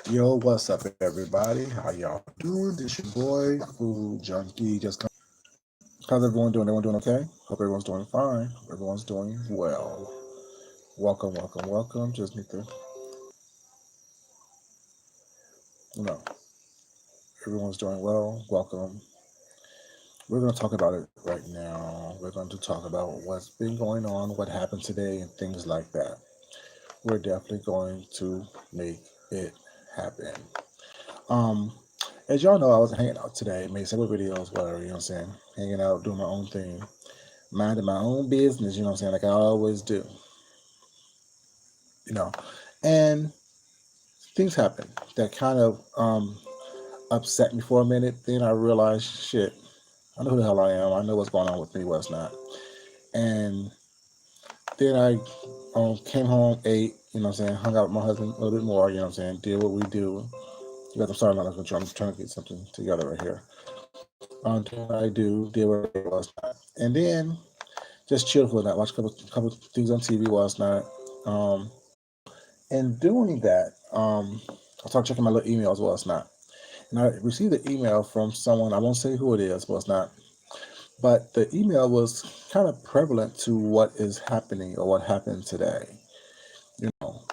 Yo, what's up, everybody? How y'all doing? This your boy, Food Junkie. How's everyone doing? Everyone doing okay? Hope everyone's doing fine. Hope everyone's doing well. Welcome, welcome, welcome. Just need to, you know, everyone's doing well. Welcome. We're going to talk about it right now. We're going to talk about what's been going on, what happened today, and things like that. We're definitely going to make it happen. Um, as y'all know, I was hanging out today, made several videos, whatever, you know what I'm saying? Hanging out, doing my own thing, minding my own business, you know what I'm saying? Like I always do, you know. And things happen that kind of upset me for a minute. Then I realized, shit, I know who the hell I am. I know what's going on with me, what's not. And then I came home, ate, you know what I'm saying, hung out with my husband a little bit more, you know what I'm saying, did what we do. Because I'm sorry, I'm not control. I'm trying to get something together right here. Did what I do, did what I was not. And then just chill for that, watch a couple things on TV while it's not. Um, and doing that, I started checking my little emails while it's not. And I received an email from someone, I won't say who it is, but it's not. But the email was kind of prevalent to what is happening or what happened today. You know,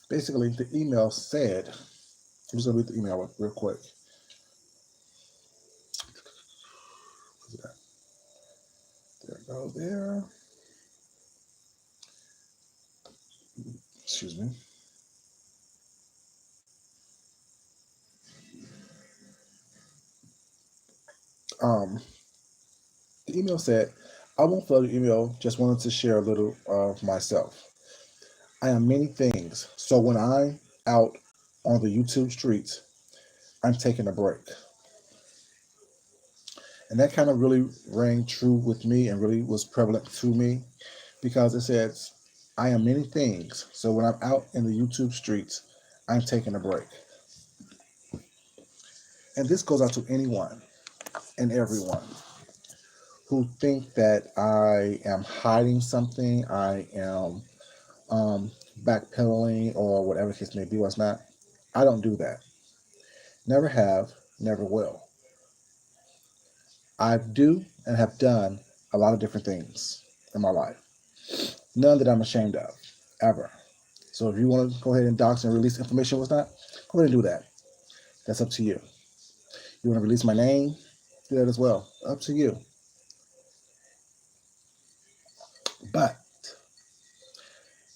basically, the email said, I'm just going to read the email real quick. There it goes there. Excuse me. Um, the email said, I won't flood the email, just wanted to share a little of myself. I am many things. So when I'm out on the YouTube streets, I'm taking a break. And that kind of really rang true with me and really was prevalent to me because it says, I am many things. So when I'm out in the YouTube streets, I'm taking a break. And this goes out to anyone and everyone who think that I am hiding something, I am um, backpedaling or whatever the case may be, what's not. I don't do that. Never have, never will. I do and have done a lot of different things in my life. None that I'm ashamed of, ever. So if you want to go ahead and dox and release information, what's not, go ahead and do that. That's up to you. You want to release my name, do that as well. Up to you. But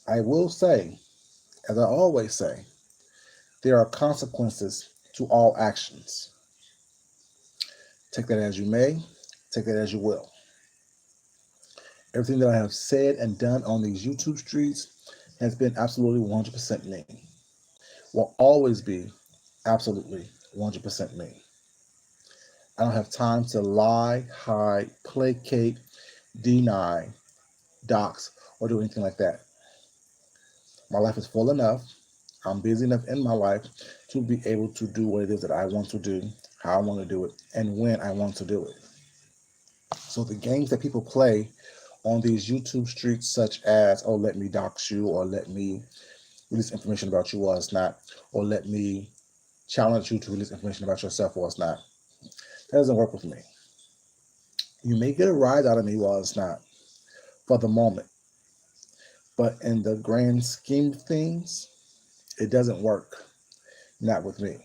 I will say, as I always say, there are consequences to all actions. Take that as you may, take that as you will. Everything that I have said and done on these YouTube streets has been absolutely 100% me. Will always be absolutely 100% me. I don't have time to lie, hide, placate, deny, dox, or do anything like that. My life is full enough. I'm busy enough in my life to be able to do what it is that I want to do, how I want to do it, and when I want to do it. So the games that people play on these YouTube streets, such as, oh, let me dox you, or let me release information about you while it's not, or let me challenge you to release information about yourself while it's not, that doesn't work with me. You may get a rise out of me while it's not, for the moment, but in the grand scheme of things, it doesn't work. Not with me.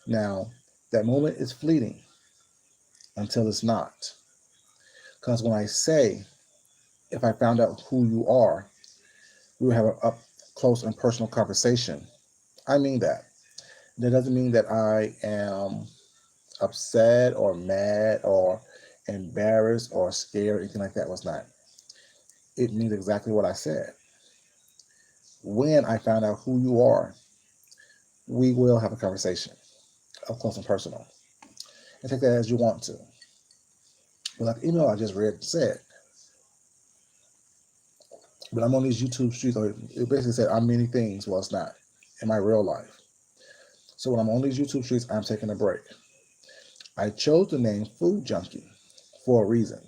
Now, that moment is fleeting until it's not. Because when I say, if I found out who you are, we would have an up close and personal conversation. I mean that. That doesn't mean that I am upset or mad or embarrassed or scared or anything like that. Was not. It means exactly what I said. When I found out who you are, we will have a conversation, up close and personal. And take that as you want to. But like the email I just read said, but I'm on these YouTube streets, or it basically said I'm many things, well it's not, in my real life. So when I'm on these YouTube streets, I'm taking a break. I chose the name Food Junkie for a reason.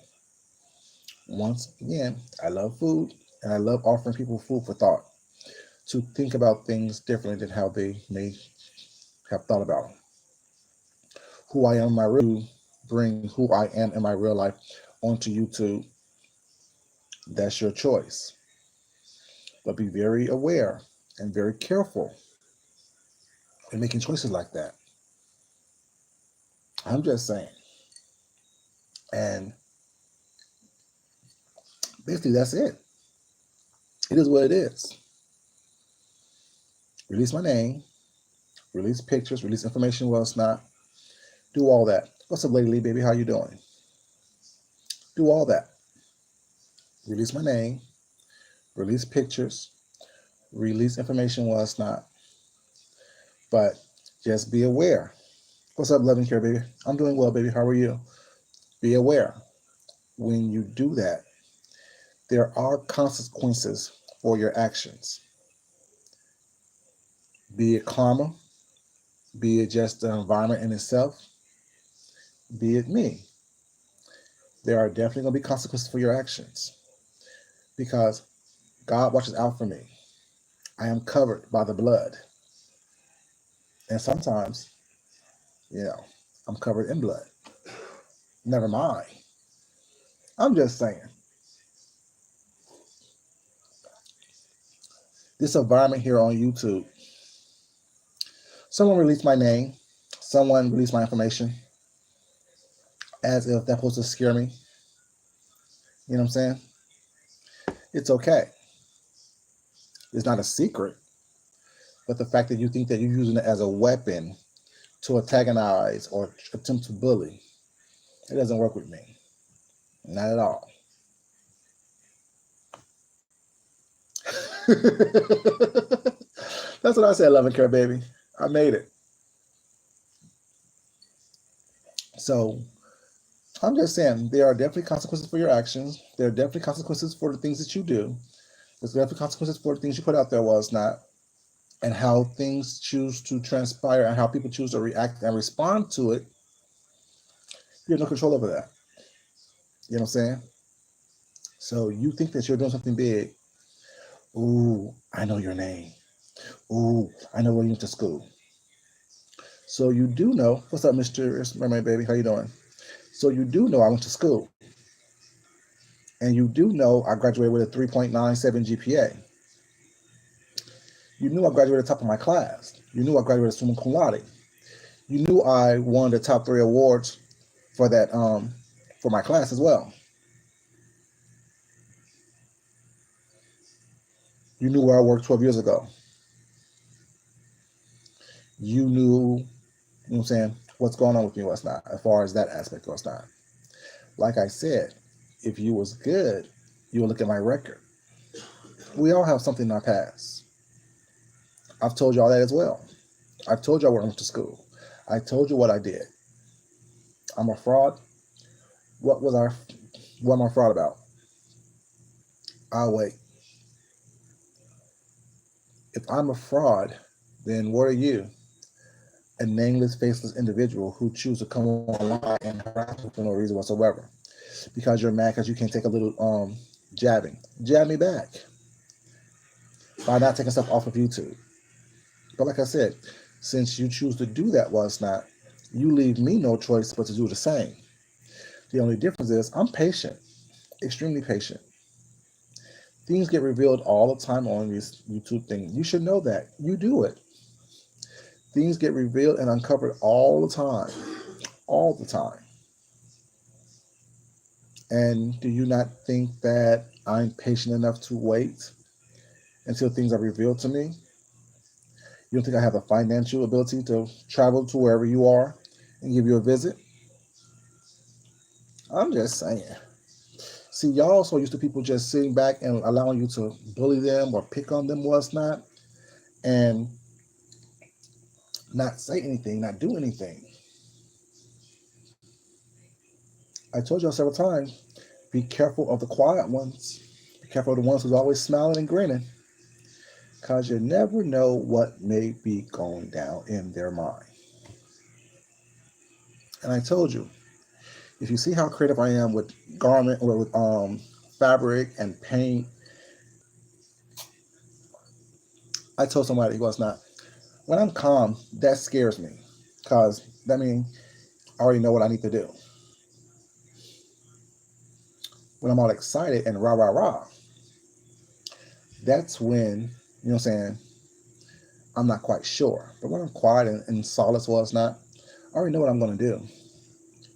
Once again, I love food and I love offering people food for thought to think about things differently than how they may have thought about them. Who I am in my real bring who I am in my real life onto YouTube. That's your choice. But be very aware and very careful in making choices like that. I'm just saying. And basically, that's it. It is what it is. Release my name, release pictures, release information while it's not. Do all that. What's up, Lady Lee, baby? How you doing? Do all that. Release my name, release pictures, release information while it's not. But just be aware. What's up, Loving Care, baby? I'm doing well, baby. How are you? Be aware. When you do that, there are consequences for your actions. Be it karma, be it just the environment in itself, be it me. There are definitely going to be consequences for your actions because God watches out for me. I am covered by the blood. And sometimes, I'm covered in blood. Never mind. I'm just saying. This environment here on YouTube, someone released my name, someone released my information as if that's supposed to scare me. You know what I'm saying? It's okay. It's not a secret. But the fact that you think that you're using it as a weapon to antagonize or attempt to bully, it doesn't work with me. Not at all. That's what I said, Love and Care, baby. I made it. So I'm just saying there are definitely consequences for your actions. There are definitely consequences for the things that you do. There's definitely consequences for the things you put out there while it's not. And how things choose to transpire and how people choose to react and respond to it. You have no control over that. You know what I'm saying? So you think that you're doing something big. Ooh, I know your name. Ooh, I know where you went to school. So you do know, what's up, Mr. Mermaid Baby? How you doing? So you do know I went to school. And you do know I graduated with a 3.97 GPA. You knew I graduated at the top of my class. You knew I graduated summa cum laude. You knew I won the top 3 awards for that, for my class as well. You knew where I worked 12 years ago. You knew, you know what I'm saying, what's going on with me, what's not, as far as that aspect goes not. Like I said, if you was good, you would look at my record. We all have something in our past. I've told you all that as well. I've told you I went to school. I told you what I did. I'm a fraud. What am I fraud about? I'll wait. If I'm a fraud, then what are you? A nameless, faceless individual who choose to come online and harass you for no reason whatsoever. Because you're mad because you can't take a little jabbing. Jab me back by not taking stuff off of YouTube. But like I said, since you choose to do that while it's not, you leave me no choice but to do the same. The only difference is I'm patient, extremely patient. Things get revealed all the time on these YouTube things. You should know that. You do it. Things get revealed and uncovered all the time. All the time. And do you not think that I'm patient enough to wait until things are revealed to me? You don't think I have the financial ability to travel to wherever you are and give you a visit? I'm just saying. See, y'all so used to people just sitting back and allowing you to bully them or pick on them, what's not, and not say anything, not do anything. I told y'all several times, be careful of the quiet ones. Be careful of the ones who's always smiling and grinning. Because you never know what may be going down in their mind. And I told you, if you see how creative I am with garment or with fabric and paint, I told somebody who was not. When I'm calm, that scares me, because that means I already know what I need to do. When I'm all excited and rah rah rah, that's when, you know what I'm saying, I'm not quite sure. But when I'm quiet and solace was not, I already know what I'm going to do.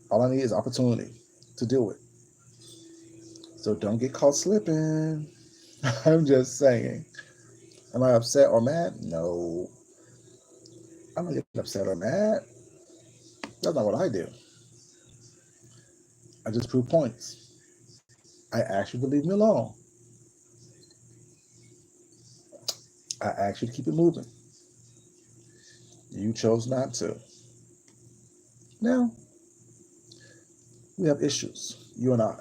All I need is opportunity to do it. So don't get caught slipping. I'm just saying. Am I upset or mad? No. I'm not getting upset or mad. That's not what I do. I just prove points. I ask you to leave me alone. I asked you to keep it moving. You chose not to. Now, we have issues, you and I.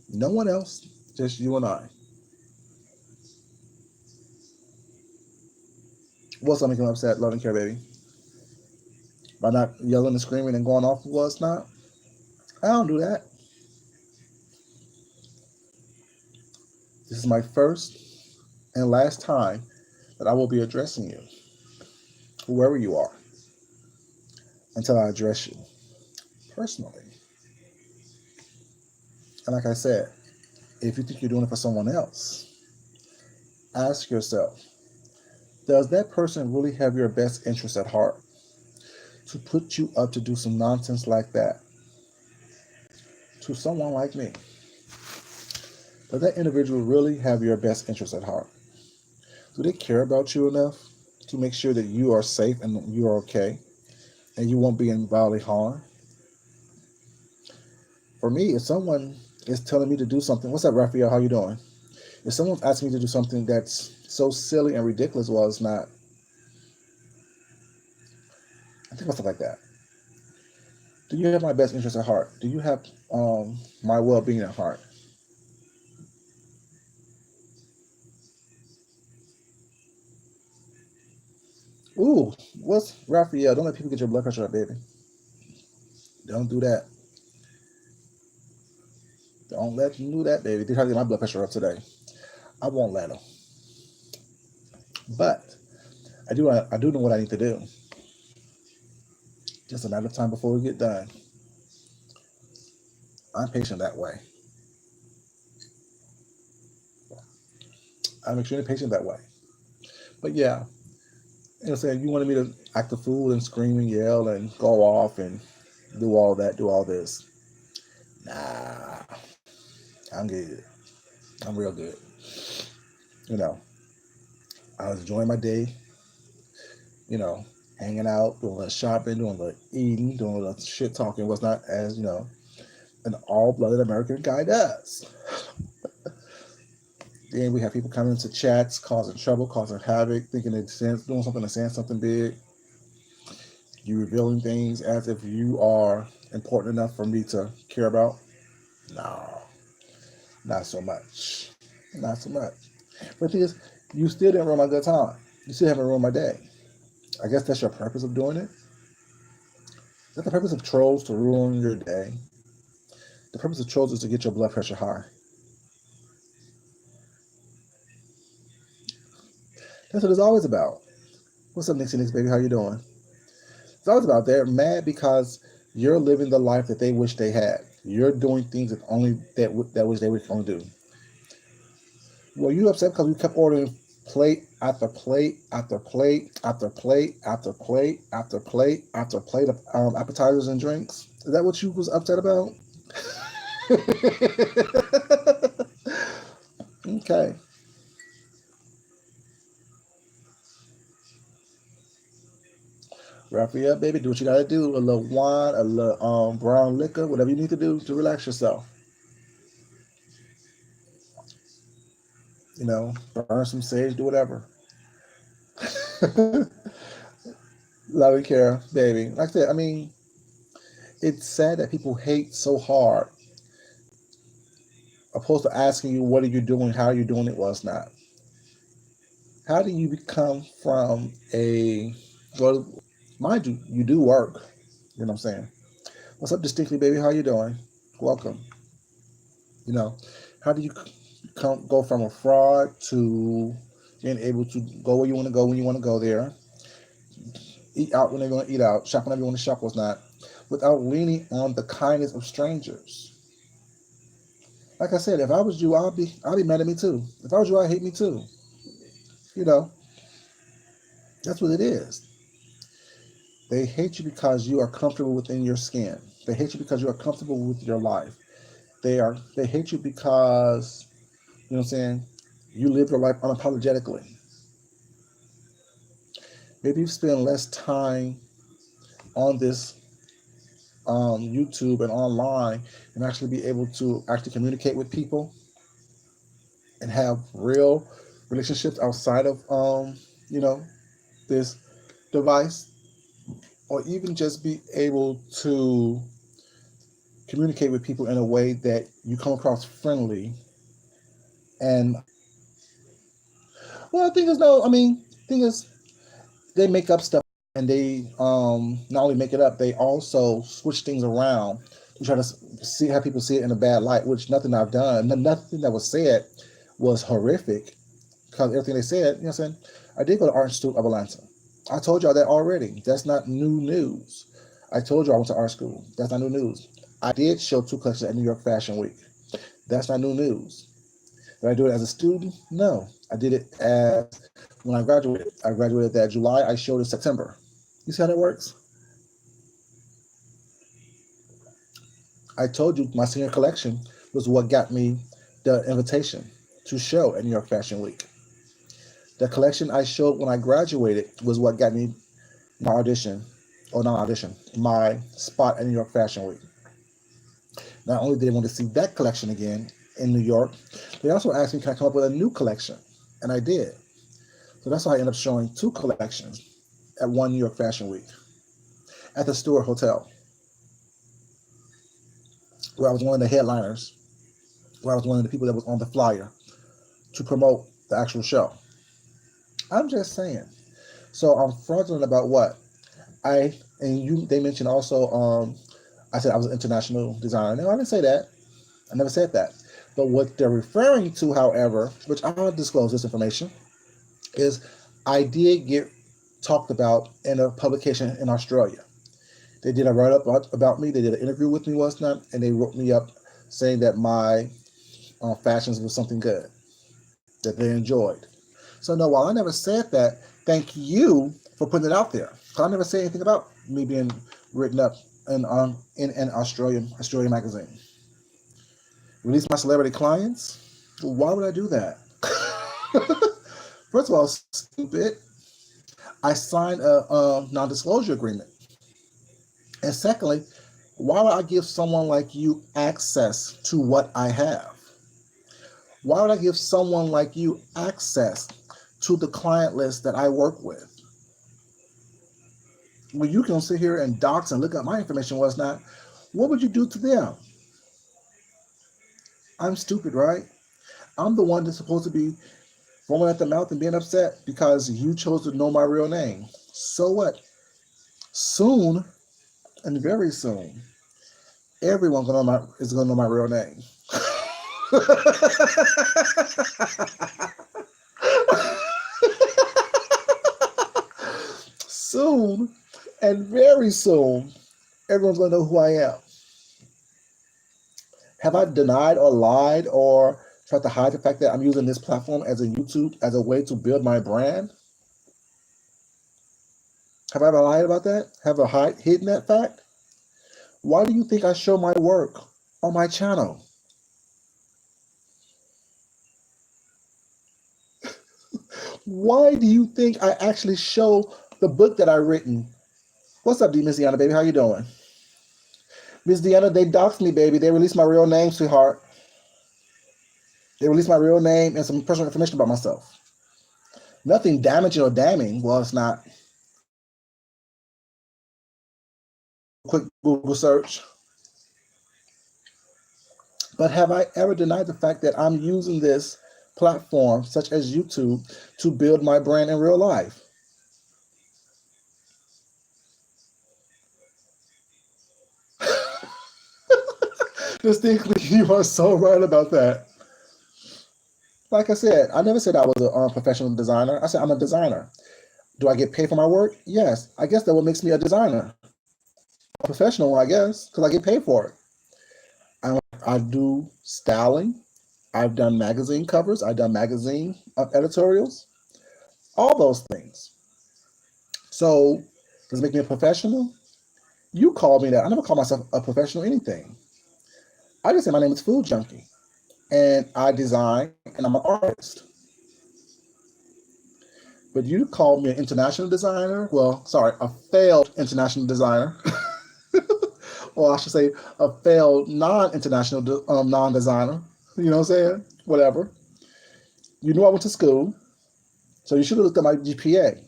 No one else, just you and I. What's making me upset, love and care, baby? By not yelling and screaming and going off what's not? I don't do that. This is my first and last time that I will be addressing you, whoever you are, until I address you personally. And like I said, if you think you're doing it for someone else, ask yourself, does that person really have your best interest at heart to put you up to do some nonsense like that to someone like me? Does that individual really have your best interest at heart? Do they care about you enough to make sure that you are safe and you are okay and you won't be in bodily harm? For me, if someone is telling me to do something, what's up, Raphael? How you doing? If someone's asking me to do something that's so silly and ridiculous, well, it's not. I think about stuff like that. Do you have my best interest at heart? Do you have my well-being at heart? Ooh, what's Raphael? Don't let people get your blood pressure up, baby. Don't do that. Don't let them do that, baby. They try to get my blood pressure up today. I won't let them. But I do know what I need to do. Just a matter of time before we get done. I'm patient that way. I'm extremely patient that way. But yeah, you know, saying you wanted me to act a fool and scream and yell and go off and do all that, do all this. Nah, I'm good. I'm real good. You know, I was enjoying my day. You know, hanging out, doing a little shopping, doing a little eating, doing a little shit talking. Was not as an all-blooded American guy does. Then we have people coming into chats, causing trouble, causing havoc, thinking it's doing something and saying something big. You revealing things as if you are important enough for me to care about. No, not so much. Not so much. But the thing is, you still didn't ruin my good time. You still haven't ruined my day. I guess that's your purpose of doing it. Is that the purpose of trolls, to ruin your day? The purpose of trolls is to get your blood pressure high. That's what it's always about. What's up, Nixie Nix, baby? How you doing? It's always about they're mad because you're living the life that they wish they had. You're doing things that only that wish they would only do. Well, you upset because we kept ordering plate after plate after plate after plate after plate after plate after plate of appetizers and drinks. Is that what you was upset about? Okay. Raphael, baby, do what you gotta do. A little wine, a little brown liquor, whatever you need to do to relax yourself. You know, burn some sage, do whatever. Love and care, baby. Like I said, I mean, it's sad that people hate so hard, opposed to asking you, what are you doing? How are you doing it? Well, it's not. How do you become from a, well, mind you, you do work. You know what I'm saying? What's up, Distinctly, baby? How you doing? Welcome. You know, how do you go from a fraud to being able to go where you want to go when you want to go there, eat out when they're going to eat out, shop whenever you want to shop, what's not, without leaning on the kindness of strangers. Like I said, if I was you, I'd be mad at me too. If I was you, I'd hate me too. You know, that's what it is. They hate you because you are comfortable within your skin. They hate you because you are comfortable with your life. They hate you because, you know what I'm saying, you live your life unapologetically. Maybe you spend less time on this YouTube and online and actually be able to actually communicate with people and have real relationships outside of you know, this device, or even just be able to communicate with people in a way that you come across friendly. And well, the thing is, no, I mean, thing is, they make up stuff, and they not only make it up, they also switch things around to try to see how people see it in a bad light. Which nothing I've done, nothing that was said was horrific, because everything they said, you know what I'm saying. I did go to Art Institute of Atlanta. I told y'all that already. That's not new news. I told you I went to art school. That's not new news. I did show 2 collections at New York Fashion Week. That's not new news. Did I do it as a student? No. I did it as when I graduated. I graduated that July. I showed it September. You see how that works? I told you my senior collection was what got me the invitation to show at New York Fashion Week. The collection I showed when I graduated was what got me my audition, or not audition, my spot at New York Fashion Week. Not only did they want to see that collection again in New York, they also asked me, can I come up with a new collection? And I did. So that's how I ended up showing 2 collections at one New York Fashion Week at the Stewart Hotel, where I was one of the headliners, where I was one of the people that was on the flyer to promote the actual show. I'm just saying. So I'm fraudulent about what? They mentioned also, I said I was an international designer. No, I didn't say that. I never said that. But what they're referring to, however, which I'll disclose this information, is I did get talked about in a publication in Australia. They did a write-up about me. They did an interview with me once not, and they wrote me up saying that my fashions was something good, that they enjoyed. So no, while I never said that, thank you for putting it out there. I never said anything about me being written up in an Australian magazine. Release my celebrity clients? Why would I do that? First of all, stupid. I signed a non-disclosure agreement. And secondly, why would I give someone like you access to what I have? Why would I give someone like you access to the client list that I work with? When you can sit here and dox and look up my information, was not, what would you do to them? I'm stupid, right? I'm the one that's supposed to be foaming at the mouth and being upset because you chose to know my real name. So what? Soon, and very soon, everyone is gonna know my real name. Soon, and very soon, everyone's gonna know who I am. Have I denied or lied or tried to hide the fact that I'm using this platform as a YouTube as a way to build my brand? Have I ever lied about that? Have I hidden that fact? Why do you think I show my work on my channel? Why do you think I actually show the book that I written? What's up, Miss Deanna, baby? How you doing? Miss Deanna, they doxed me, baby. They released my real name, sweetheart. They released my real name and some personal information about myself. Nothing damaging or damning. Well, it's not. Quick Google search. But have I ever denied the fact that I'm using this platform, such as YouTube, to build my brand in real life? Distinctly, you are so right about that. Like I said, I never said I was a professional designer. I said I'm a designer. Do I get paid for my work? Yes. I guess that what makes me a designer. A professional, I guess, because I get paid for it. I do styling. I've done magazine covers. I've done magazine editorials. All those things. So does it make me a professional? You call me that. I never call myself a professional anything. I just say my name is Food Junkie. And I design and I'm an artist. But you called me an international designer. Well, sorry, a failed international designer. Or I should say a failed non-international non-designer. You know what I'm saying? Whatever. You knew I went to school, so you should have looked at my GPA.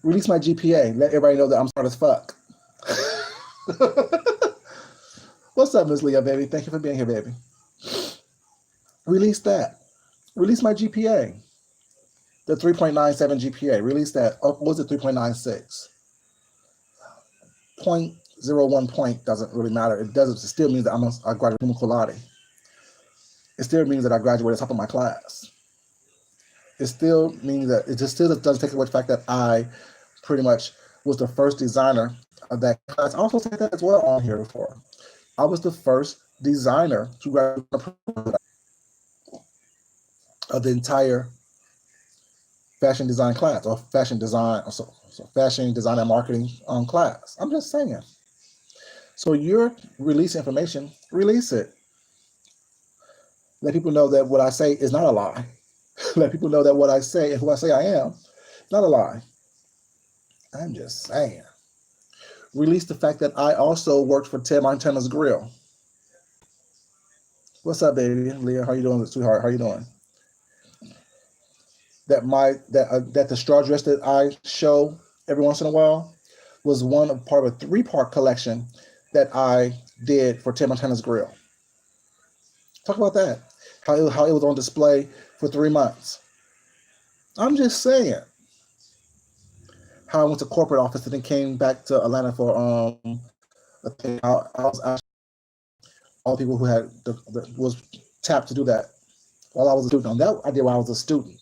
Release my GPA. Let everybody know that I'm smart as fuck. What's up, Miss Leah, baby? Thank you for being here, baby. Release that. Release my GPA. The 3.97 GPA. Release that. What was it? 3.96. 0.01 point doesn't really matter. It doesn't. It still means that I graduated cum laude. It still means that I graduated top of my class. It still means that it just still doesn't take away the fact that I pretty much was the first designer of that class. I also said that as well on here before. I was the first designer to graduate of the entire fashion design class or fashion design, so fashion design and marketing class. I'm just saying. So you're releasing information, release it. Let people know that what I say is not a lie. Let people know that what I say and who I say I am, not a lie. I'm just saying. Release the fact that I also worked for Ted Montana's Grill. What's up, baby? Leah, how you doing, sweetheart? How you doing? That the straw dress that I show every once in a while was part of a 3-part collection that I did for Ted Montana's Grill. Talk about that. How it was on display for 3 months. I'm just saying. How I went to corporate office and then came back to Atlanta for a thing. I was actually all people who had was tapped to do that while I was a student. On that I did while I was a student.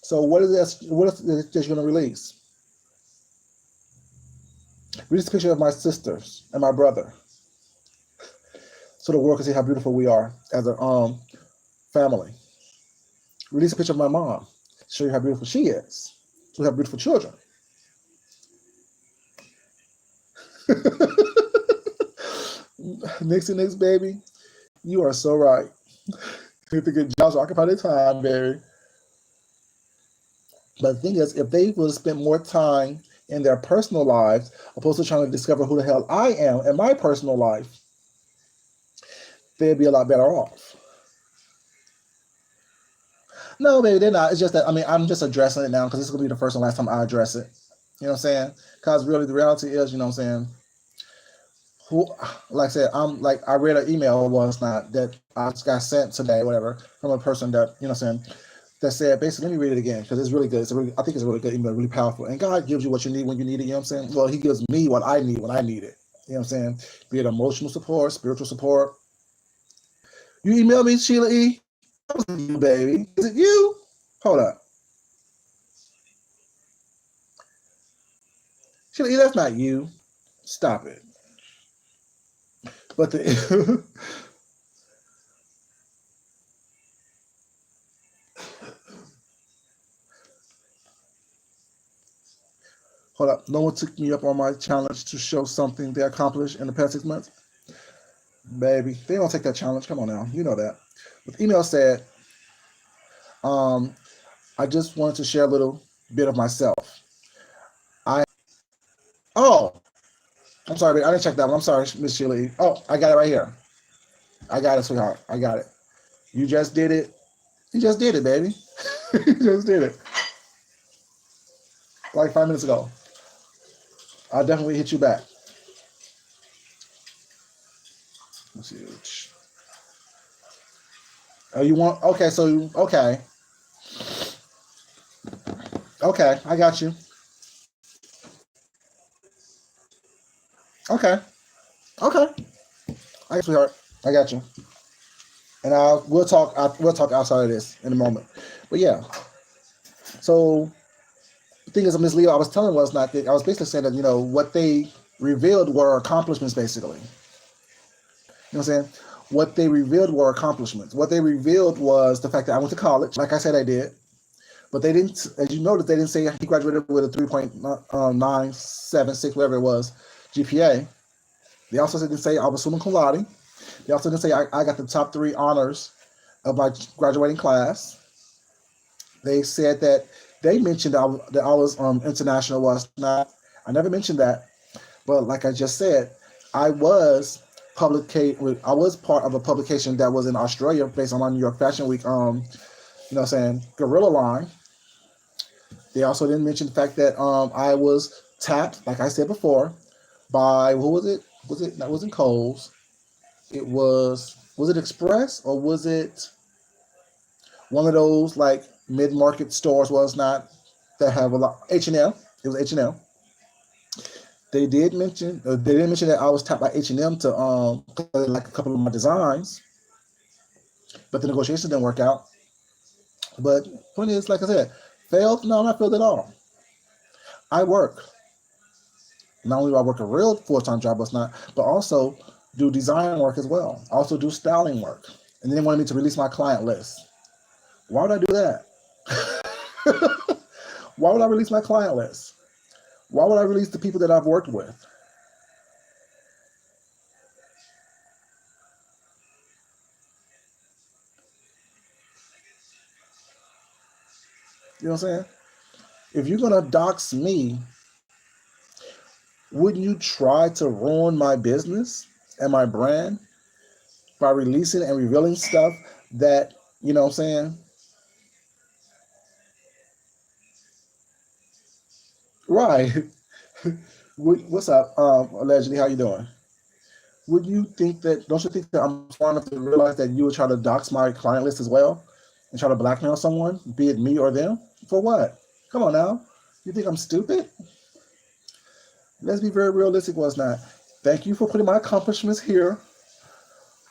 So what is this? What is this that you're going to release? Release a picture of my sisters and my brother, so the world can see how beautiful we are as a family. Release a picture of my mom, show you how beautiful she is. So we have beautiful children. Nix, baby, you are so right. You have to get jobs to occupy their time, baby. But the thing is, if they would have spent more time in their personal lives, opposed to trying to discover who the hell I am in my personal life, they'd be a lot better off. No, baby, they're not. It's just that, I'm just addressing it now because this is going to be the first and last time I address it. You know what I'm saying? Because really, the reality is, you know what I'm saying? Like I said, I read an email once not that I got sent today, whatever, from a person that, you know what I'm saying, that said, basically, let me read it again because it's really good. I think it's a really good email, really powerful. And God gives you what you need when you need it, you know what I'm saying? Well, He gives me what I need when I need it. You know what I'm saying? Be it emotional support, spiritual support. You email me, Sheila E. That was you, baby. Is it you? Hold up. Sheila E, that's not you. Stop it. But the hold up. No one took me up on my challenge to show something they accomplished in the past 6 months. Baby, they don't take that challenge. Come on now. You know that. But the email said, I just wanted to share a little bit of myself. Oh, I'm sorry, baby. I didn't check that one. I'm sorry, Miss Sheila. Oh, I got it right here. I got it, sweetheart. I got it. You just did it. You just did it, baby. You just did it. Like 5 minutes ago. I'll definitely hit you back. Let's see. Oh, you want? Okay, so, okay. Okay, I got you. Okay. Okay. I got sweetheart. I got you. And we'll talk outside of this in a moment. But yeah, so the thing is, Ms. Leo, I was telling was not that I was basically saying that what they revealed were accomplishments, basically. You know what I'm saying? What they revealed were accomplishments. What they revealed was the fact that I went to college, like I said I did, but they didn't, as you noticed, they didn't say he graduated with a 3.976, whatever it was, GPA. They also didn't say I was summa cum laude. They also didn't say I got the top 3 honors of my graduating class. They said that they mentioned that I was international, was not. I never mentioned that, but like I just said, I was I was part of a publication that was in Australia based on my New York Fashion Week. Guerrilla line. They also didn't mention the fact that I was tapped, like I said before, by what was it? That wasn't Kohl's. It was it Express or was it one of those like mid-market stores? Was not that have a lot H&M. It was H&M. They didn't mention that I was tapped by H&M to like a couple of my designs, but the negotiations didn't work out. But point is, like I said, failed? No, not failed at all. I work. Not only do I work a real full-time job, but also do design work as well. I also do styling work. And then they wanted me to release my client list. Why would I do that? Why would I release my client list? Why would I release the people that I've worked with? You know what I'm saying? If you're gonna dox me, wouldn't you try to ruin my business and my brand by releasing and revealing stuff that, you know what I'm saying? Right. What's up? Allegedly, how you doing? Would you think that, don't you think that I'm smart enough to realize that you would try to dox my client list as well and try to blackmail someone, be it me or them? For what? Come on now. You think I'm stupid? Let's be very realistic, was not. Thank you for putting my accomplishments here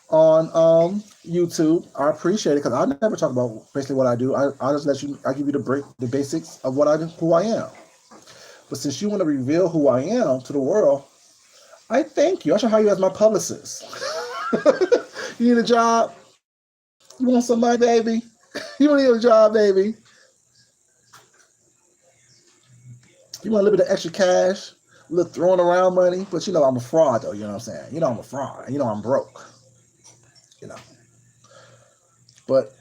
on YouTube. I appreciate it because I never talk about basically what I do. I just I give you the basics of what I do, who I am. But since you want to reveal who I am to the world, I thank you. I should hire you as my publicist. You need a job? You want some money, baby? You want to get a job, baby? You want a little bit of extra cash? A little throwing around money? But I'm a fraud, though. You know what I'm saying? I'm a fraud. And I'm broke. You know. But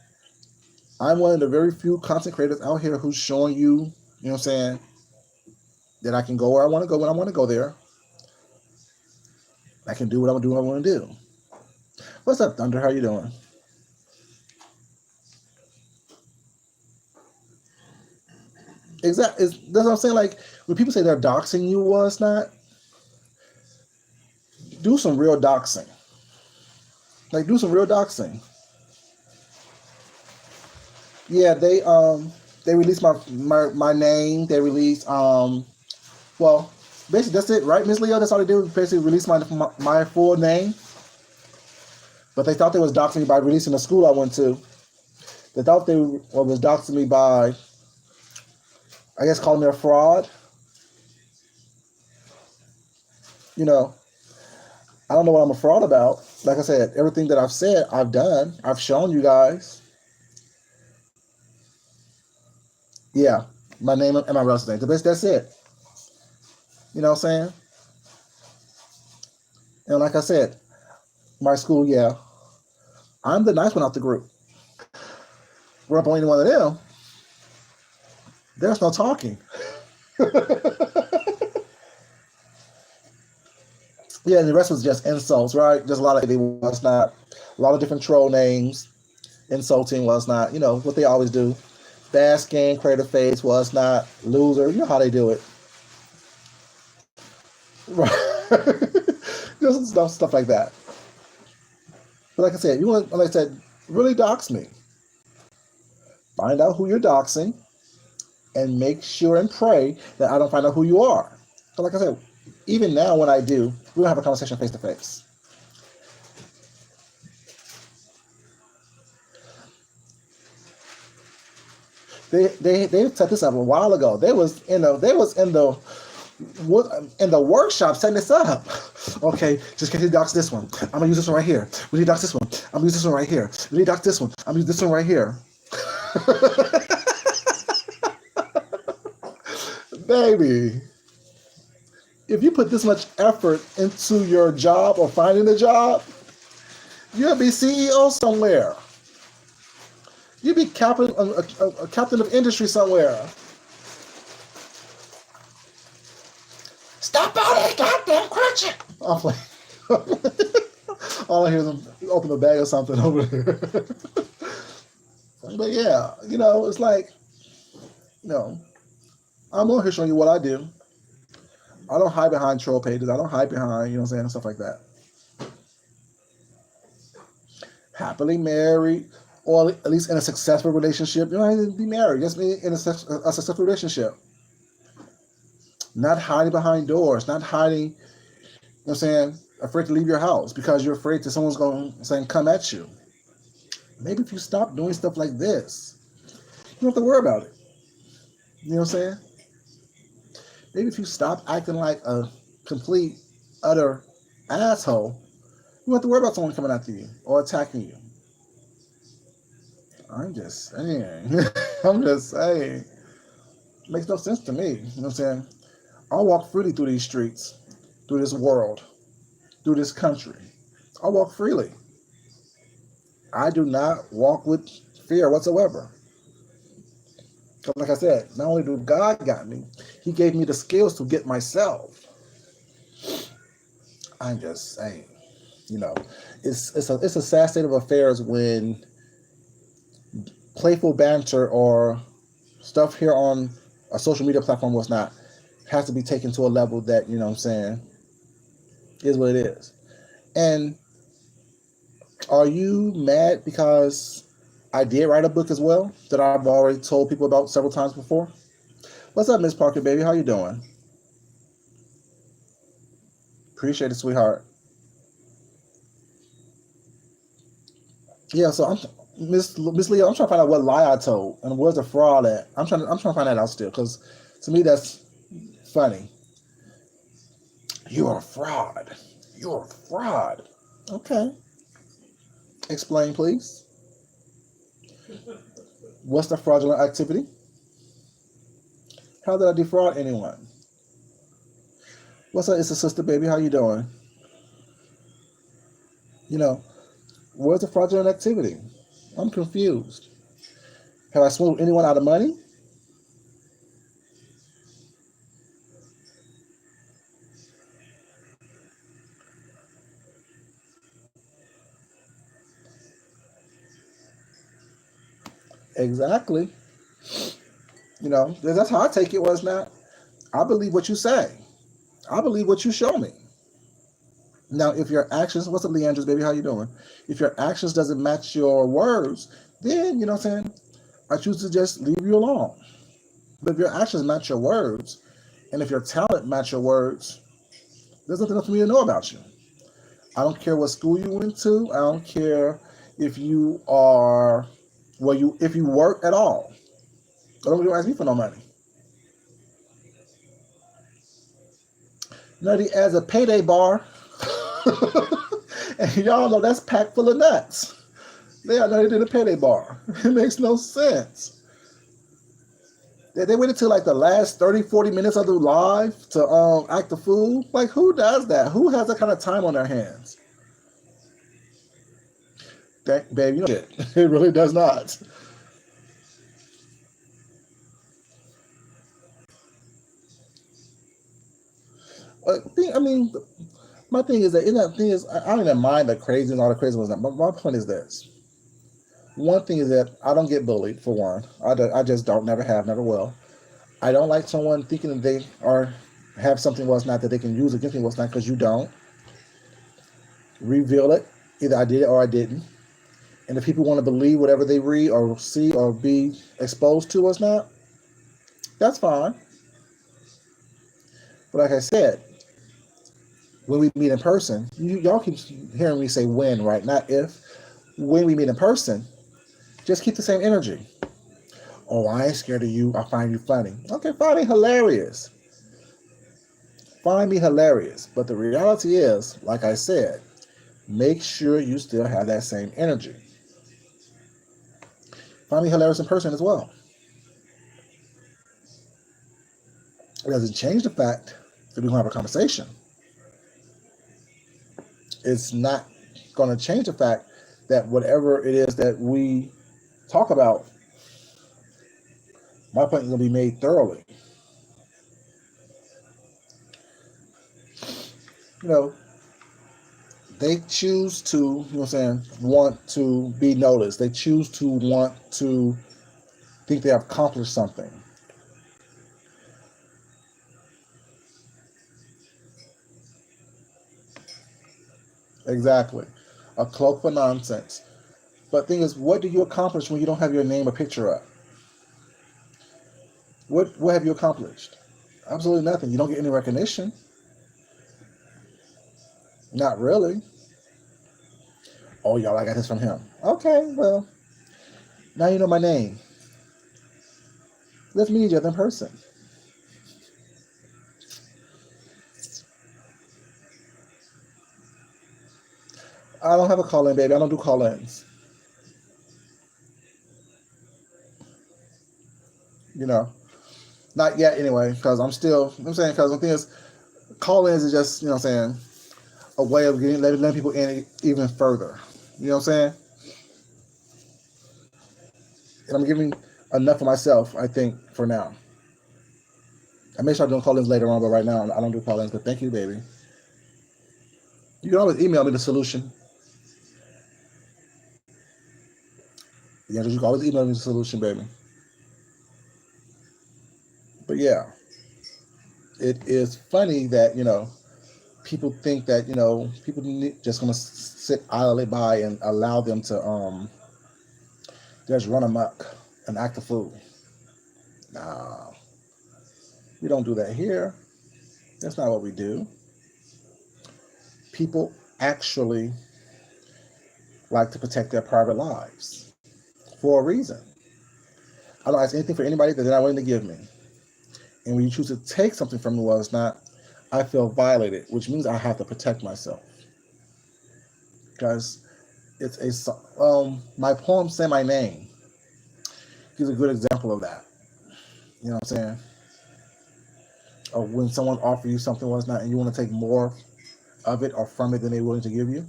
I'm one of the very few content creators out here who's showing you, you know what I'm saying, that I can go where I want to go when I want to go there. I can do what I want to do. What's up, Thunder? How you doing? Exactly. That's what I'm saying. Like when people say they're doxing you, was not do some real doxing. Like do some real doxing. Yeah, they released my name. They released well, basically that's it, right, Miss Leo? That's all they do. Basically release my full name. But they thought they was doxing me by releasing the school I went to. They thought they was doxing me by, I guess, calling me a fraud. I don't know what I'm a fraud about. Like I said, everything that I've said, I've done. I've shown you guys. Yeah, my name and my real name. That's it. You know what I'm saying? And like I said, my school, yeah, I'm the nice one out the group. We're up on any one of them. There's no talking. Yeah, and the rest was just insults, right? Just a lot of it was not a lot of different troll names. Insulting was not, what they always do. Bad skin, creative face was not loser. You know how they do it. Right. Just stuff like that. But like I said, like I said, really dox me. Find out who you're doxing and make sure and pray that I don't find out who you are. So like I said, even now when I do, we don't have a conversation face to face. They set this up a while ago. They was in the workshop setting this up. Okay, just get to docs this one. I'm gonna use this one right here. We need docs this one. I'm gonna use this one right here. We need docs this one. I'm gonna use this one right here. Baby, if you put this much effort into your job or finding a job, you'll be CEO somewhere. You'll be a captain of industry somewhere. Stop all that goddamn crunching. I'm like, all I hear is them open a bag or something over there. But yeah, it's like, I'm on here showing you what I do. I don't hide behind troll pages. I don't hide behind, stuff like that. Happily married, or at least in a successful relationship. You don't have to be married. Just be in a successful relationship. Not hiding behind doors. Not hiding, afraid to leave your house because you're afraid that someone's going to come at you. Maybe if you stop doing stuff like this, you don't have to worry about it. You know what I'm saying? Maybe if you stop acting like a complete, utter asshole, you don't have to worry about someone coming after you or attacking you. I'm just saying. I'm just saying. It makes no sense to me. You know what I'm saying? I walk freely through these streets, through this world, through this country. I walk freely. I do not walk with fear whatsoever. Because like I said, not only do God got me, He gave me the skills to get myself. I'm just saying, it's a sad state of affairs when playful banter or stuff here on a social media platform has to be taken to a level that, is what it is. And are you mad because I did write a book as well that I've already told people about several times before? What's up, Miss Parker, baby? How you doing? Appreciate it, sweetheart. Yeah, so I'm Miss Leo. I'm trying to find out what lie I told and where's the fraud at. I'm trying to find that out still, because to me that's funny. You're a fraud. You're a fraud. Okay. Explain, please. What's the fraudulent activity? How did I defraud anyone? What's up, it's a sister, baby? How you doing? Where's the fraudulent activity? I'm confused. Have I swindled anyone out of money? Exactly. That's how I take it. Was not. I believe what you say. I believe what you show me. Now, if your actions, what's up, Leandros, baby? How you doing? If your actions doesn't match your words, then, I choose to just leave you alone. But if your actions match your words, and if your talent match your words, there's nothing else for me to know about you. I don't care what school you went to. I don't care if you are, if you work at all. Don't ask me for no money. Nutty as a payday bar. And y'all know that's packed full of nuts. They are nutty to the payday bar. It makes no sense. They waited till like the last 30, 40 minutes of the live to act the fool. Like, who does that? Who has that kind of time on their hands? Babe, it really does not. My thing is that I don't even mind the crazy and all the crazy ones. But my point is this. One thing is that I don't get bullied, for one. I just don't, never have, never will. I don't like someone thinking that they have something what's not that they can use against me what's not, because you don't. Reveal it. Either I did it or I didn't. And if people want to believe whatever they read or see or be exposed to what's not, that's fine. But like I said, when we meet in person, y'all keep hearing me say when, right? Not if. When we meet in person, just keep the same energy. Oh, I ain't scared of you. I find you funny. Okay, find me hilarious. Find me hilarious. But the reality is, like I said, make sure you still have that same energy. Find me hilarious in person as well. It doesn't change the fact that we're going to have a conversation. It's not going to change the fact that whatever it is that we talk about, my point is going to be made thoroughly. You know, they choose to, you know what I'm saying, want to be noticed. They choose to want to think they have accomplished something. Exactly. A cloak for nonsense. But the thing is, what do you accomplish when you don't have your name or picture up? What have you accomplished? Absolutely nothing. You don't get any recognition. Not really. Oh, y'all, I got this from him. Okay, well, now you know my name. Let's meet each other in person. I don't have a call in, baby. I don't do call ins. You know, not yet anyway, because I'm still, you know what I'm saying, because the thing is, call ins is just, you know what I'm saying, a way of letting people in even further. You know what I'm saying? And I'm giving enough of myself, I think, for now. I may start doing call ins later on, but right now I don't do call ins. But thank you, baby. You can always email me the solution. Yeah, you can always email me the solution, baby. But yeah, it is funny that, people think that, people just going to sit idly by and allow them to just run amok and act a fool. Nah, we don't do that here. That's not what we do. People actually like to protect their private lives for a reason. I don't ask anything for anybody that they're not willing to give me. And when you choose to take something from me while it's not, I feel violated, which means I have to protect myself. Because it's my poem "Say My Name" gives a good example of that. You know what I'm saying? Or when someone offers you something was not, and you want to take more of it or from it than they're willing to give you,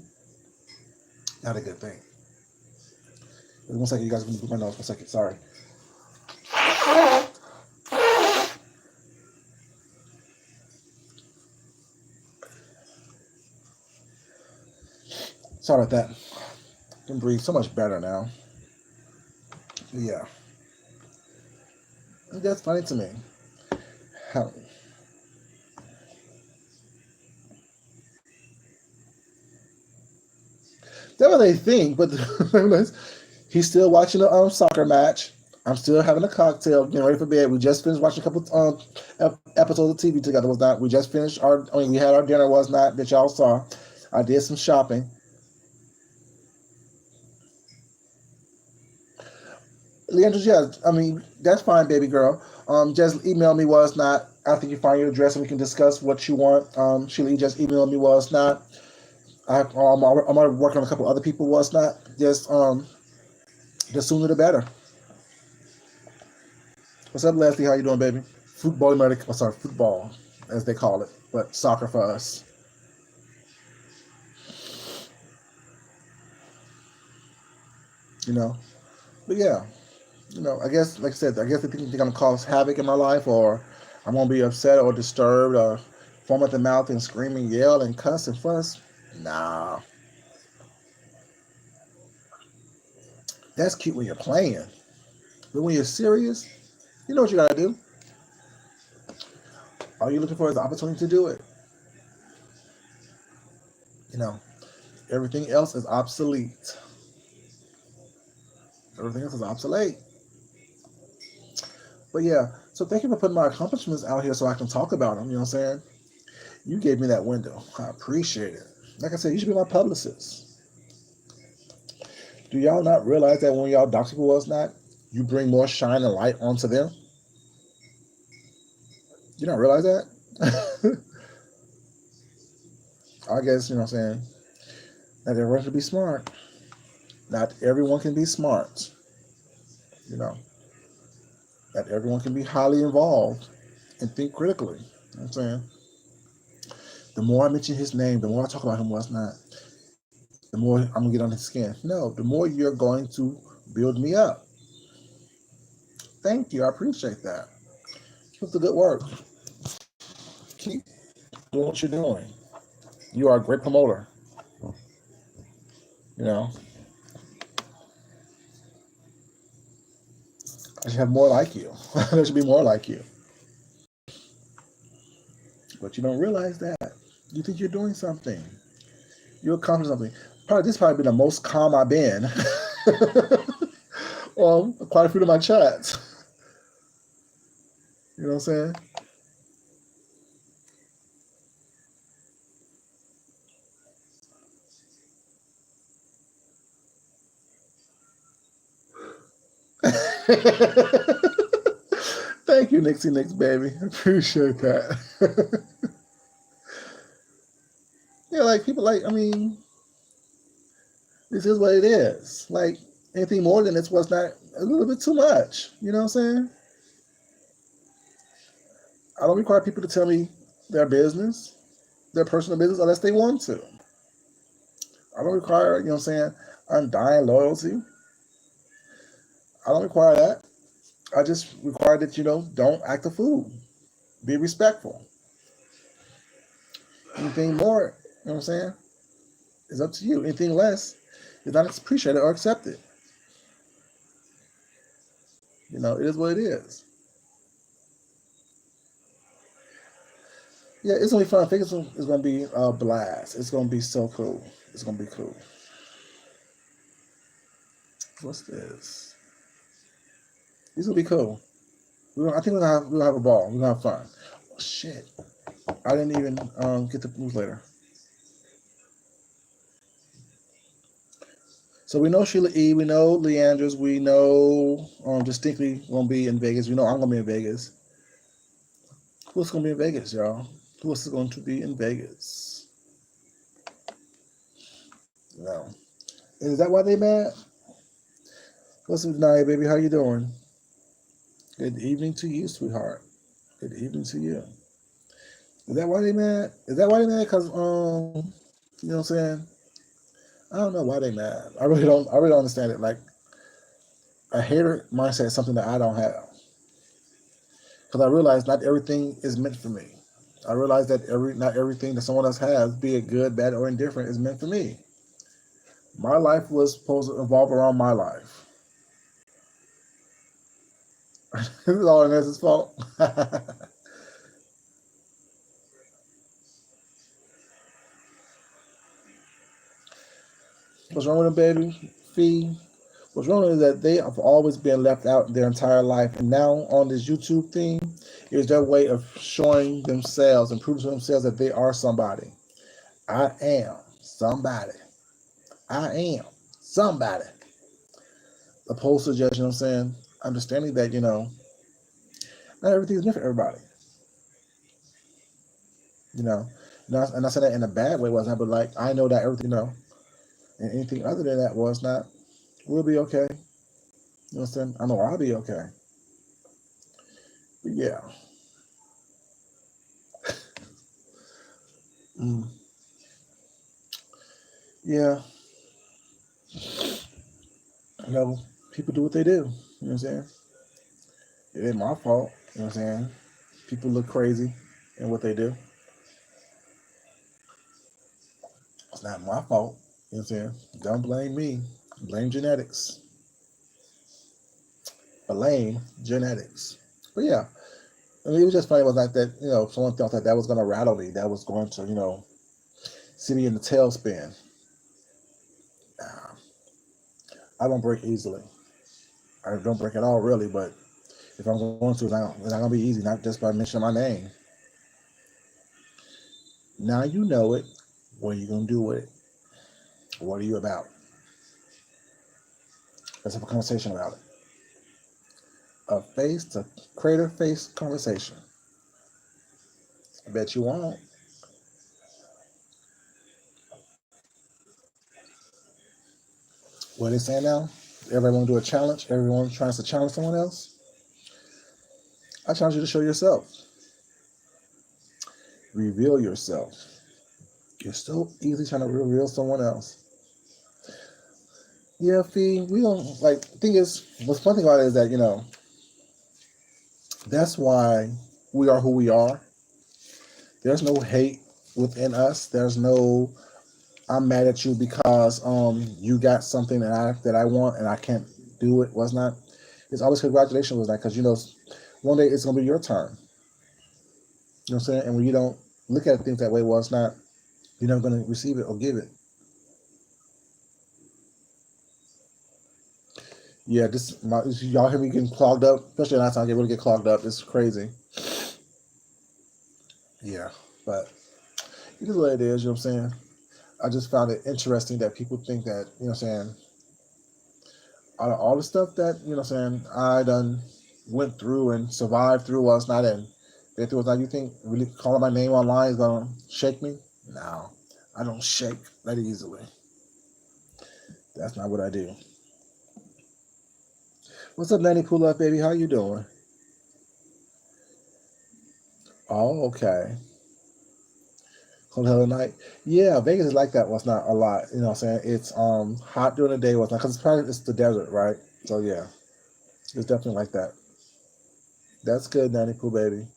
not a good thing. 1 second, you guys can move my nose. 1 second, sorry. Sorry about that. I can breathe so much better now. Yeah, that's funny to me. How, that's what they think, but he's still watching the soccer match. I'm still having a cocktail, getting ready for bed. We just finished watching a couple episodes of TV together. Was not? We just finished our. I mean, we had our dinner. Was not that y'all saw? I did some shopping. Leandros, yeah, I mean that's fine, baby girl. Just email me was not after you find your address and we can discuss what you want. Sheila, just email me was not. I'm already working on a couple other people was not. Just the sooner the better. What's up, Leslie? How you doing, baby? Football America. Oh, sorry, football as they call it, but soccer for us. You know, but yeah, I guess like I said, I guess they think they're gonna cause havoc in my life, or I'm gonna be upset or disturbed or foam at the mouth and scream and yell and cuss and fuss. Nah, that's cute when you're playing, but when you're serious, you know what you gotta do. All you're looking for is the opportunity to do it. You know, everything else is obsolete. Everything else is obsolete. But yeah, so thank you for putting my accomplishments out here so I can talk about them. You know what I'm saying? You gave me that window. I appreciate it. Like I said, you should be my publicist. Do y'all not realize that when y'all dox people was not, you bring more shine and light onto them. You don't realize that? I guess, you know what I'm saying? Not everyone can be smart. Not everyone can be smart. You know, not everyone can be highly involved and think critically. You know what I'm saying? The more I mention his name, the more I talk about him, what's not, the more I'm going to get on his skin. No, the more you're going to build me up. Thank you. I appreciate that. Keep the good work. Keep doing what you're doing. You are a great promoter. You know, I should have more like you. There should be more like you. But you don't realize that. You think you're doing something. You're accomplishing something. This probably been the most calm I've been on quite a few of my chats. You know what I'm saying? Thank you, Nixie Nix, baby. I appreciate that. Yeah, like people like, I mean, this is what it is. Like anything more than this was not a little bit too much. You know what I'm saying? I don't require people to tell me their business, their personal business, unless they want to. I don't require, you know what I'm saying, undying loyalty. I don't require that. I just require that, don't act a fool. Be respectful. Anything more, you know what I'm saying, is up to you. Anything less is not appreciated or accepted. It is what it is. Yeah, it's gonna be fun. I think it's gonna be a blast. It's gonna be so cool. It's gonna be cool. What's this? It's gonna be cool. I think we're gonna have a ball. We're gonna have fun. Oh, shit. I didn't even get the newsletter. So we know Sheila E. We know Leandros. We know distinctly gonna be in Vegas. We know I'm gonna be in Vegas. Who else gonna be in Vegas, y'all? Who else is going to be in Vegas? No. Is that why they mad? What's up, Naya, baby? How you doing? Good evening to you, sweetheart. Good evening to you. Is that why they mad? Is that why they mad? Because you know what I'm saying? I don't know why they mad. I really don't. I really don't understand it. Like a hater mindset is something that I don't have. Because I realize not everything is meant for me. I realize that not everything that someone else has, be it good, bad, or indifferent, is meant for me. My life was supposed to evolve around my life. This is all Inez's fault. What's wrong with them, baby? Fee. What's wrong is that they have always been left out their entire life. And now on this YouTube thing, is their way of showing themselves and proving to themselves that they are somebody. I am somebody. I am somebody. Opposed to just, you know what I'm saying, understanding that, not everything is meant for everybody. You know, and I said that in a bad way, wasn't I? But like, I know that everything, and anything other than that was not, will be okay. You know what I'm saying? I know I'll be okay. But yeah. Mm. Yeah. You know, people do what they do. You know what I'm saying? It ain't my fault. You know what I'm saying? People look crazy in what they do. It's not my fault. You know what I'm saying? Don't blame me. Blame genetics. Blame genetics. But yeah, I mean, it was just funny. It was like that, someone thought that was going to rattle me. That was going to, see me in the tailspin. Nah, I don't break easily. I don't break at all, really, but if I'm going to, it's not going to be easy, not just by mentioning my name. Now you know it. What are you going to do with it? What are you about? Let's have a conversation about it. a face-to-creator-face conversation. I bet you won't. What are they saying now? Everybody want to do a challenge? Everyone tries to challenge someone else? I challenge you to show yourself. Reveal yourself. You're so easy trying to reveal someone else. Yeah, Fee, we don't like. Thing is, what's funny about it is that that's why we are who we are. There's no hate within us. There's no I'm mad at you because you got something that I want and I can't do it. Was not. It's always congratulations was that because one day it's gonna be your turn. You know what I'm saying? And when you don't look at things that way, well, it's not. You're never gonna receive it or give it. Yeah, y'all hear me getting clogged up, especially last time I get really get clogged up. It's crazy. Yeah, but it is what it is. You know what I'm saying? I just found it interesting that people think that what I'm saying, out of all the stuff that what I'm saying, I done went through and survived through last night and been through was not. You think really calling my name online is gonna shake me? No, I don't shake that easily. That's not what I do. What's up, Nanny Pull Up, baby? How you doing? Oh, okay. Cold hell of night. Yeah, Vegas is like that. Was not a lot. You know what I'm saying? It's hot during the day. Was not because it's the desert, right? So yeah, it's definitely like that. That's good, Nanny Pooh, baby.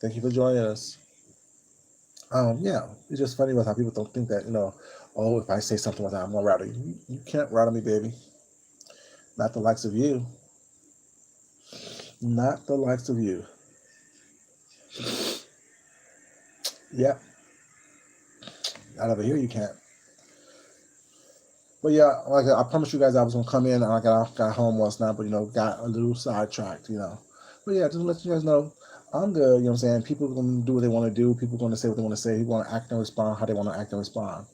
Thank you for joining us. Yeah, it's just funny about how people don't think that oh, if I say something like that, I'm gonna rattle you. You can't rattle me, baby. Not the likes of you. Not the likes of you. Yeah, out over here you can't. But yeah, like I promised you guys I was gonna come in and I got home last night, but got a little sidetracked. But yeah, just to let you guys know, I'm good. You know what I'm saying? People are gonna do what they want to do. People are gonna say what they want to say. People want to act and respond how they want to act and respond.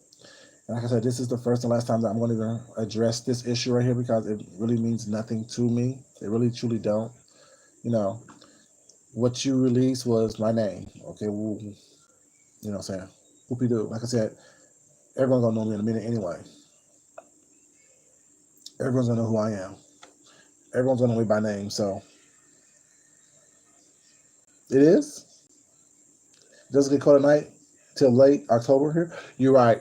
And like I said, this is the first and last time that I'm going to address this issue right here because it really means nothing to me. It really truly don't. You know, what you released was my name. Okay, well, you know what I'm saying? Whoopie doo. Like I said, everyone's gonna know me in a minute anyway. Everyone's gonna know who I am. Everyone's gonna know me by name. So it is. Doesn't get cold at night till late October here. You're right.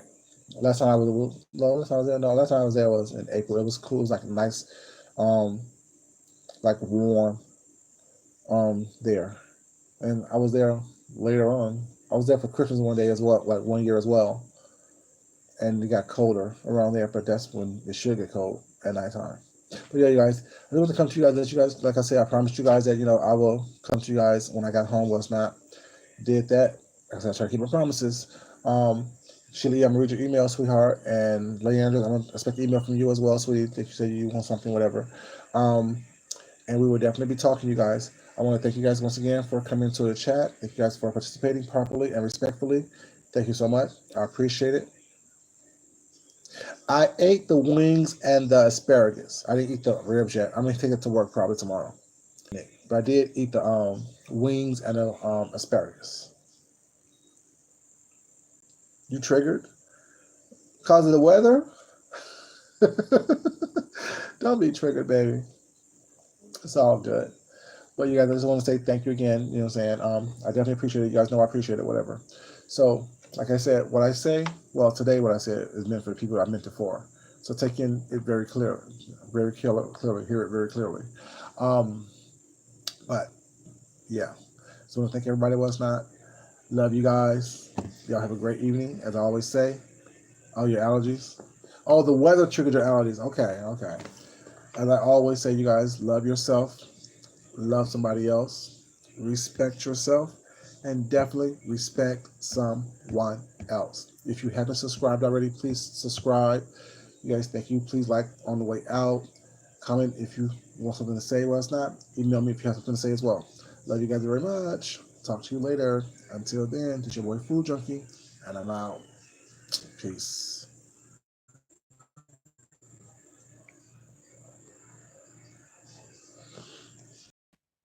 Last time I was no, last time I was there. No, last time I was there was in April. It was cool. It was like a nice, um, like warm, there. And I was there later on. I was there for Christmas one day as well, like one year as well. And it got colder around there, but that's when it should get cold at nighttime. But yeah, you guys, I just want to come to you guys. Let you guys, like I said, I promised you guys that I will come to you guys when I got home. Was not did that. Like I said, I try to keep my promises. Um, Shelly, I'm gonna read your email, sweetheart, and Leandra, I'm gonna expect an email from you as well, sweetie. If you say you want something, whatever. Um, and we will definitely be talking to you guys. I want to thank you guys once again for coming to the chat. Thank you guys for participating properly and respectfully. Thank you so much. I appreciate it. I ate the wings and the asparagus. I didn't eat the ribs yet. I'm gonna take it to work probably tomorrow. But I did eat the wings and the asparagus. You triggered? Because of the weather? Don't be triggered, baby. It's all good. But you guys, I just want to say thank you again. You know what I'm saying? I definitely appreciate it. You guys know I appreciate it, whatever. So, like I said, what I say, well, today what I said is meant for the people I meant it for. So take in it very clearly, hear it very clearly. Um, but yeah, so I want to thank everybody. Was not love you guys. Y'all have a great evening, as I always say. Oh, your allergies. Oh, the weather triggered your allergies. Okay, okay. As I always say, you guys love yourself, love somebody else, respect yourself, and definitely respect someone else. If you haven't subscribed already, please subscribe. You guys, thank you. Please like on the way out. Comment if you want something to say. Well, it's not. Email me if you have something to say as well. Love you guys very much. Talk to you later. Until then, it's your boy Food Junkie, and I'm out. Peace.